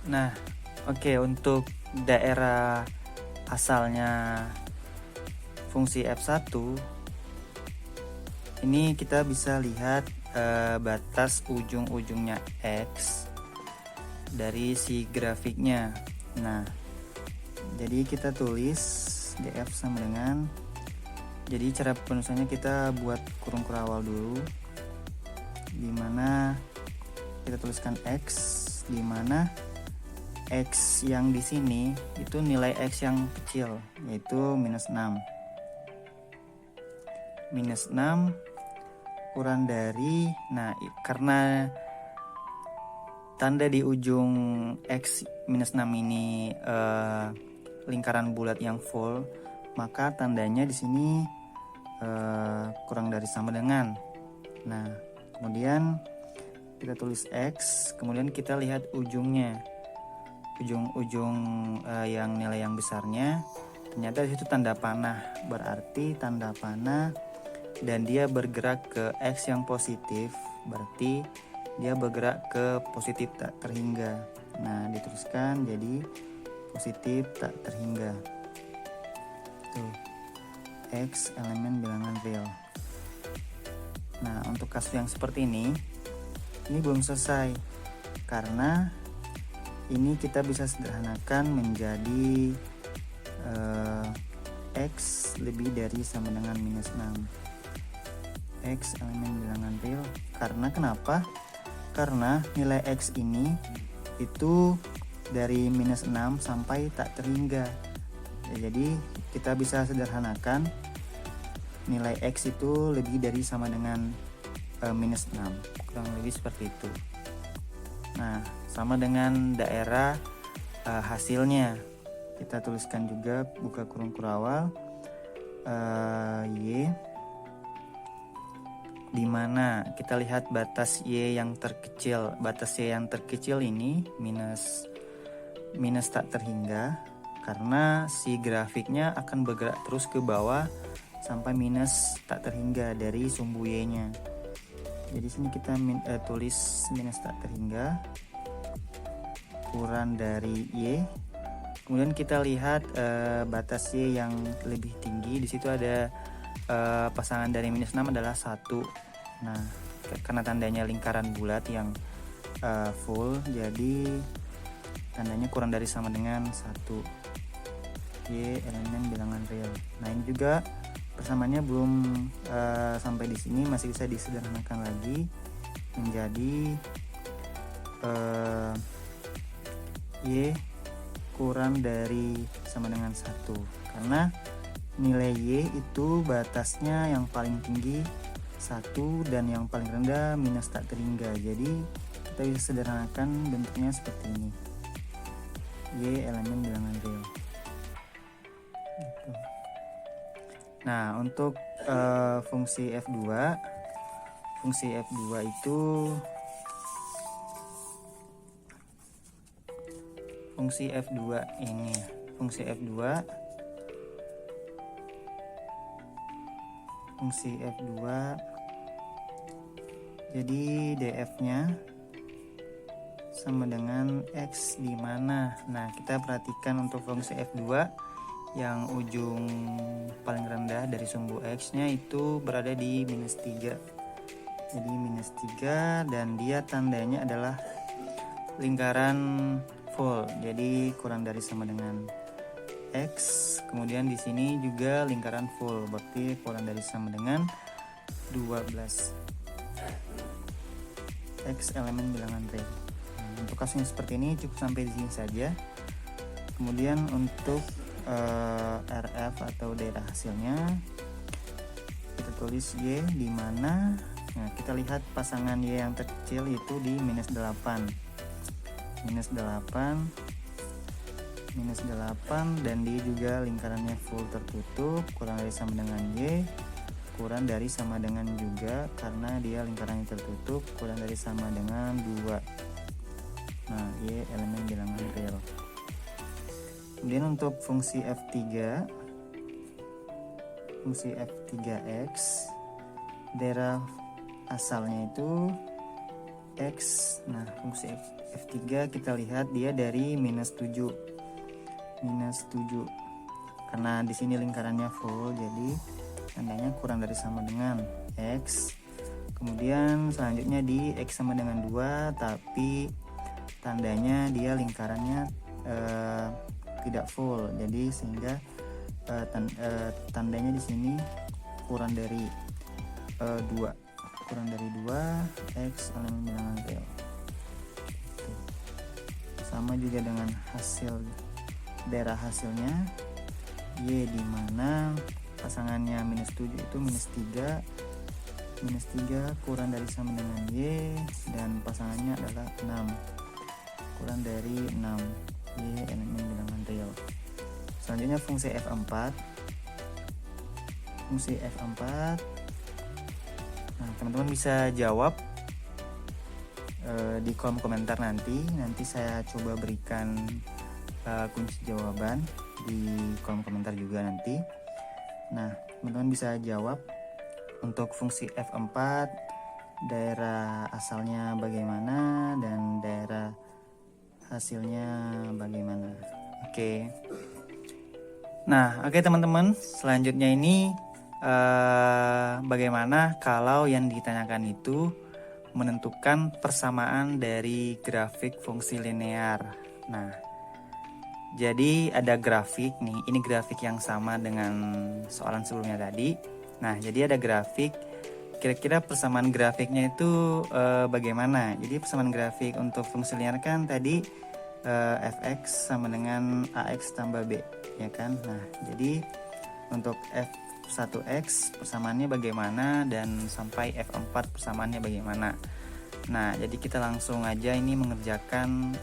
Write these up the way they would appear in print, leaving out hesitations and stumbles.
Nah, oke, untuk daerah asalnya fungsi F1 ini kita bisa lihat batas ujung-ujungnya X dari si grafiknya. Nah, jadi kita tulis df sama dengan, jadi cara penulisannya kita buat kurung kurawal dulu, dimana kita tuliskan X, dimana X yang di sini itu nilai X yang kecil, yaitu -6. -6 kurang dari, nah karena tanda di ujung X -6 ini lingkaran bulat yang full, maka tandanya di sini kurang dari sama dengan. Nah, kemudian kita tulis X, kemudian kita lihat ujungnya, ujung yang nilai yang besarnya, ternyata di situ tanda panah, berarti tanda panah dan dia bergerak ke X yang positif, berarti dia bergerak ke positif tak terhingga. Nah, dituliskan jadi positif tak terhingga. Tuh, X elemen bilangan real. Nah, untuk kasus yang seperti ini belum selesai, karena ini kita bisa sederhanakan menjadi X lebih dari sama dengan -6. X elemen bilangan real, karena kenapa? Karena nilai X ini itu dari -6 sampai tak terhingga ya, jadi kita bisa sederhanakan nilai X itu lebih dari sama dengan -6, kurang lebih seperti itu. Nah, sama dengan daerah hasilnya, kita tuliskan juga buka kurung kurawal Y, dimana kita lihat batas Y yang terkecil. Batas Y yang terkecil ini minus tak terhingga, karena si grafiknya akan bergerak terus ke bawah sampai minus tak terhingga dari sumbu Y nya. Jadi sini kita tulis minus tak terhingga kurang dari Y. Kemudian kita lihat batas Y yang lebih tinggi, di situ ada pasangan dari -6 adalah 1. Nah, karena tandanya lingkaran bulat yang full, jadi tandanya kurang dari sama dengan 1. Y elemen bilangan real. Nah, ini juga persamaannya belum sampai di sini, masih bisa disederhanakan lagi menjadi Y kurang dari sama dengan 1, karena nilai Y itu batasnya yang paling tinggi 1 dan yang paling rendah minus tak terhingga. Jadi kita bisa sederhanakan bentuknya seperti ini, Y elemen bilangan real. Nah, untuk fungsi F2 itu fungsi F2 jadi df nya sama dengan X di mana. Nah, kita perhatikan untuk fungsi F2 yang ujung paling rendah dari sumbu X nya itu berada di -3. Jadi -3, dan dia tandanya adalah lingkaran full, jadi kurang dari sama dengan X. Kemudian di sini juga lingkaran full, berarti kurang dari sama dengan 12. X elemen bilangan real. Untuk kasus yang seperti ini cukup sampai di sini saja. Kemudian untuk RF atau daerah hasilnya, kita tulis Y, di mana kita lihat pasangan Y yang terkecil itu di -8, dan dia juga lingkarannya full tertutup, kurang dari sama dengan Y, kurang dari sama dengan juga karena dia lingkarannya tertutup, kurang dari sama dengan 2. Nah, Y elemen bilangan real. Kemudian untuk fungsi F3X, daerah asalnya itu X. Nah, fungsi F3 kita lihat dia dari minus 7. Karena di sini lingkarannya full, jadi tandanya kurang dari sama dengan X. Kemudian selanjutnya di X sama dengan 2, tapi tandanya dia lingkarannya tidak full, jadi sehingga tandanya di sini kurang dari 2. X elemen bilangan real. Sama juga dengan daerah hasilnya Y, di mana pasangannya minus 7 itu minus 3 kurang dari sama dengan Y, dan pasangannya adalah 6 kurang dari 6. Y elemen bilangan real. Selanjutnya fungsi F4. Nah, teman-teman bisa jawab di kolom komentar nanti saya coba berikan kunci jawaban di kolom komentar juga nanti. Nah, teman-teman bisa jawab untuk fungsi F4 daerah asalnya bagaimana dan daerah hasilnya bagaimana. Oke. Nah, oke teman-teman, selanjutnya ini bagaimana kalau yang ditanyakan itu menentukan persamaan dari grafik fungsi linear. Nah, jadi ada grafik nih, ini grafik yang sama dengan soalan sebelumnya tadi. Nah, jadi ada grafik, kira-kira persamaan grafiknya itu bagaimana? Jadi persamaan grafik untuk fungsi linear kan tadi fx sama dengan ax tambah b, ya kan? Nah, jadi untuk f1x persamaannya bagaimana dan sampai f4 persamaannya bagaimana. Nah, jadi kita langsung aja ini mengerjakan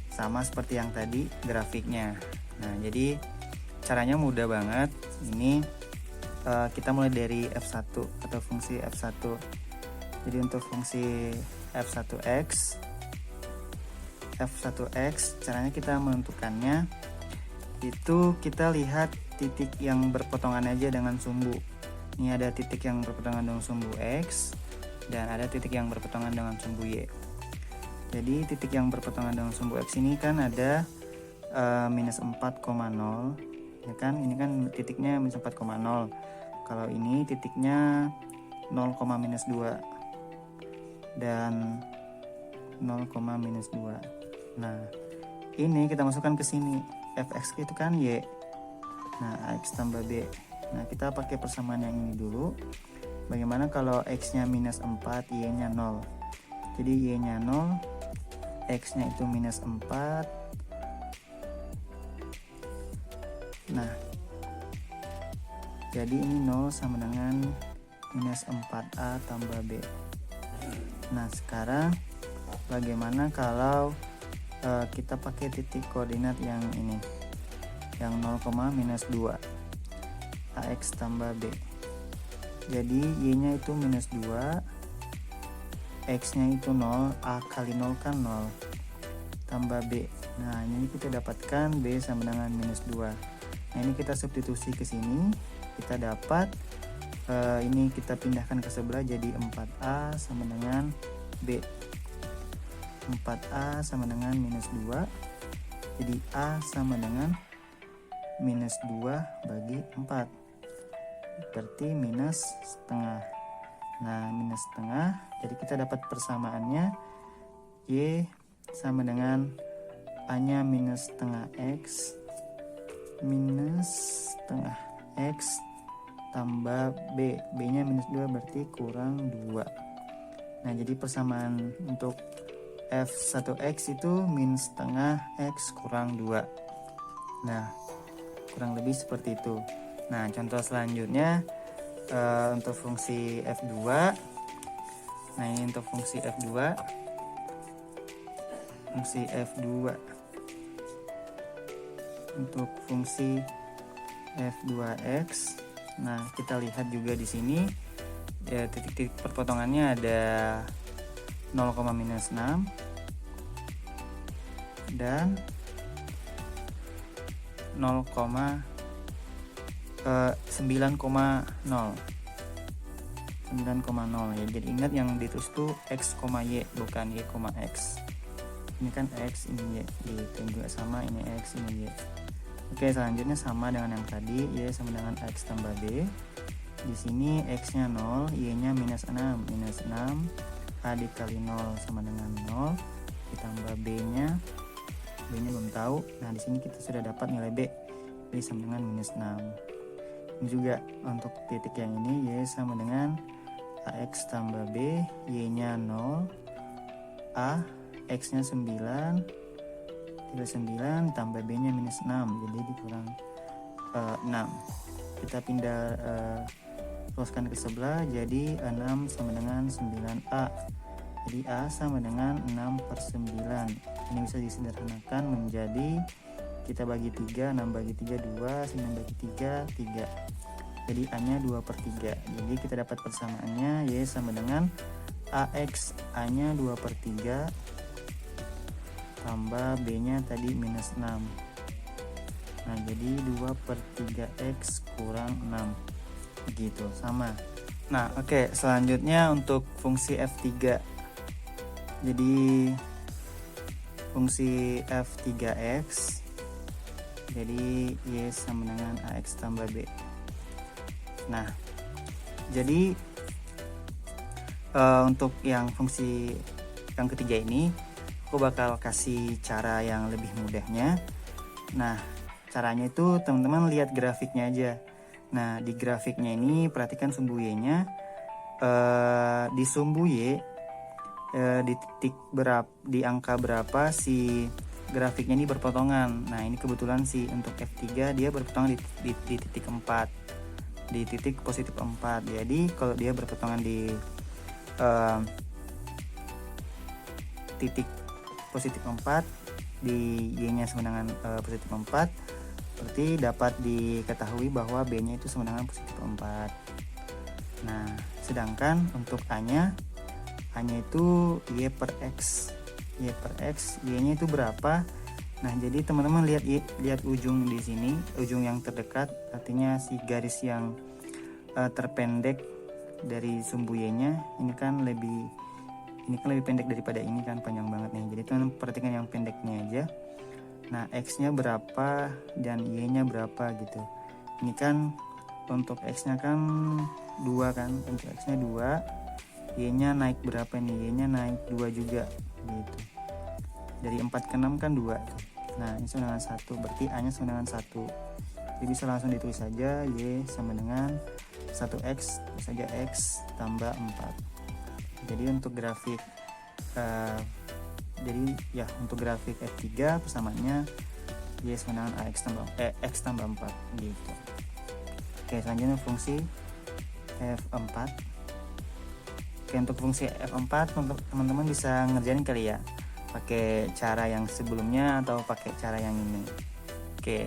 sama seperti yang tadi grafiknya. Nah, jadi caranya mudah banget. Ini kita mulai dari f1 atau fungsi f1. Jadi untuk fungsi f1x caranya kita menentukannya itu kita lihat titik yang berpotongan aja dengan sumbu. Ini ada titik yang berpotongan dengan sumbu X dan ada titik yang berpotongan dengan sumbu Y. Jadi titik yang berpotongan dengan sumbu X ini kan ada minus 4,0, ya kan? Ini kan titiknya minus 4,0. Kalau ini titiknya 0, minus 2 dan 0, minus 2. Nah, ini kita masukkan ke sini. Fx itu kan Y. Nah, X tambah B. Nah, kita pakai persamaan yang ini dulu. Bagaimana kalau X nya minus 4, Y nya 0. Jadi Y nya 0, X nya itu minus 4. Nah, jadi ini 0 sama dengan minus 4A tambah B. Nah, sekarang bagaimana kalau kita pakai titik koordinat yang ini, yang 0, minus 2 AX tambah B. Jadi Y nya itu minus 2, X nya itu 0, A kali 0 kan 0 tambah B. Nah, ini kita dapatkan B sama dengan minus 2. Nah, ini kita substitusi ke sini, kita dapat ini kita pindahkan ke sebelah jadi 4A sama dengan B. 4A sama dengan minus 2. Jadi A sama dengan minus 2 bagi 4. Berarti minus setengah. Nah, minus setengah. Jadi kita dapat persamaannya Y sama dengan A-nya minus setengah X minus setengah X tambah B. B-nya minus 2 berarti kurang 2. Nah, jadi persamaan untuk F1X itu min setengah X kurang 2. Nah, kurang lebih seperti itu. Nah, contoh selanjutnya untuk fungsi F2. Nah, ini untuk fungsi F2. Untuk fungsi F2X. Nah, kita lihat juga di sini ya, titik-titik perpotongannya ada 0, minus 6 dan 9,0. 9,0 ya. Jadi ingat yang ditulis tuh X, Y, bukan Y, X. Ini kan X, ini Y gitu. Juga sama, ini X, ini Y. Oke, selanjutnya sama dengan yang tadi, Y sama dengan X tambah B. Di sini X nya 0, Y nya -6. A dikali 0 sama dengan 0, ditambah B nya belum tahu. Nah di sini kita sudah dapat nilai B, Y sama dengan -6. Ini juga untuk titik yang ini, Y sama dengan AX tambah B, Y nya 0, A, X nya 9, 9 tambah B nya -6, jadi dikurang 6. Kita pindah teruskan ke sebelah, jadi 6 sama dengan 9A. Jadi A sama dengan 6/9. Ini bisa disederhanakan menjadi, kita bagi 3, 6 bagi 3 2, 9 bagi 3 3. Jadi A nya 2/3. Jadi kita dapat persamaannya, Y sama dengan AX, A nya 2/3 tambah B nya tadi -6. Nah jadi 2/3X kurang 6 gitu, sama. Nah oke, selanjutnya untuk fungsi F3. Jadi fungsi F3X, jadi Y sama dengan AX tambah B. Nah jadi untuk yang fungsi yang ketiga ini aku bakal kasih cara yang lebih mudahnya. Nah caranya itu teman-teman lihat grafiknya aja. Nah di grafiknya ini perhatikan sumbu Y nya, di sumbu Y di titik berapa, di angka berapa si grafiknya ini berpotongan. Nah ini kebetulan sih untuk F3 dia berpotongan di titik 4, di titik positif 4. Jadi kalau dia berpotongan di titik positif 4, di Y nya sama dengan positif 4, berarti dapat diketahui bahwa B nya itu sama dengan positif 4. Nah sedangkan untuk A nya itu Y per X, Y nya itu berapa? Nah jadi teman-teman lihat ujung di sini, ujung yang terdekat, artinya si garis yang terpendek dari sumbu Y nya ini kan lebih pendek daripada ini kan, panjang banget nih. Jadi teman-teman perhatikan yang pendeknya aja. Nah X nya berapa dan Y nya berapa gitu. Ini kan untuk X nya kan 2 kan, untuk X nya 2, Y nya naik berapa nih, Y nya naik 2 juga gitu. Dari 4 ke 6 kan 2 tuh. Nah ini sama dengan 1, berarti A nya sama dengan 1. Jadi bisa langsung ditulis saja Y sama dengan 1X, terus saja X tambah 4. Jadi untuk grafik untuk grafik F3 persamaannya Y sama dengan X tambah 4 gitu. Oke, selanjutnya fungsi F4. Oke, untuk fungsi F4 teman-teman bisa ngerjain kali ya, pakai cara yang sebelumnya atau pakai cara yang ini. Oke,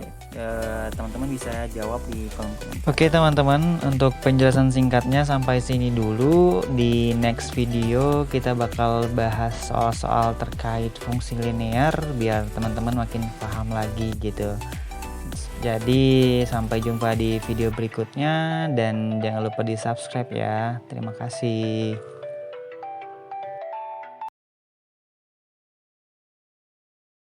teman-teman bisa jawab di kolom komentar. Oke teman-teman, untuk penjelasan singkatnya sampai sini dulu. Di next video kita bakal bahas soal-soal terkait fungsi linear biar teman-teman makin paham lagi gitu. Jadi sampai jumpa di video berikutnya dan jangan lupa di subscribe ya. Terima kasih.